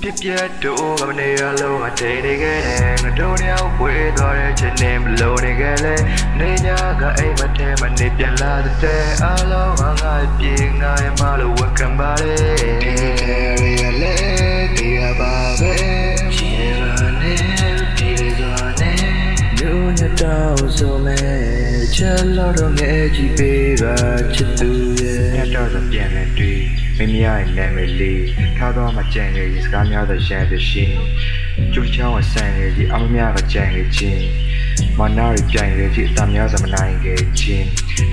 ပြပြတို့မနေရလုံးအထိန်နေခဲ့တယ်ငါတို့တယောက်ပွေသွားတဲ့ချိန်နဲ့မလုံးနေခဲ့လေနေညကအိမ်မထဲမနေပြန်လာတဲ့အလုံးငါပြေငါရမလို့ဝကံပါလေဒီတဲ့ရလေဒီရပါပဲချီရနေဒီရနေလူညတော့ဆိုမဲချက်လို့တော့ငယ်ကြည့်ပေးပါချစ်သူရဲ့ညတော့ဆိုပြန်နေတွေ့မိမိရဲ့နာမည်လေးထားတော့မကြံရည်စကားများတဲ့ရှမ်းတဲ့ရှင်ကျူချောင်းဆန်ရည်အမများကကြံရည်ချင်းမနာရကြံရည်ကြီးအတများစမနိုင်ခဲ့ချင်း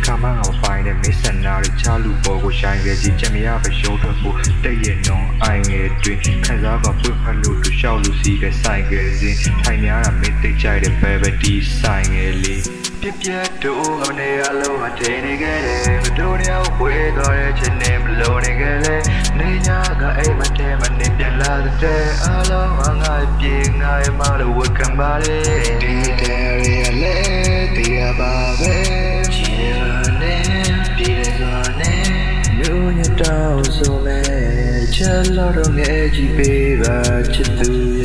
ခမငါပိုင်းနဲ့မိဆန်နာရချလူပေါ်ကိုရှိုင်းရည်ကြီးချက်မရပရှုံးထွက်ဖို့တည့်ရနုံအိုင်ငယ်တွင်ခံစားကပွင့်ဖက်လို့တူလျှောက်လူစီကဆိုင်ကစဉ်ထိုင်များတာမင်းသိကြတဲ့ဘယ်ဘတီဆိုင်ငယ်လေးပြပြတို့မနေရလုံးအထိန်နေခဲ့တယ်မတို့တယောက်ပွေသွားတဲ့ချိန်နဲ့မလုံးနေခဲ့လေနေညကအိမ်မထဲမနေပြန်လာတဲ့အလုံးငါပြေငါရမလို့ဝကံပါလေဒီတဲ့ရလေဒီရပါပဲချီရနေပြေရနေလူညတော့ဆိုမဲချက်လို့တော့ငယ်ကြည့်ပေးပါချစ်သူ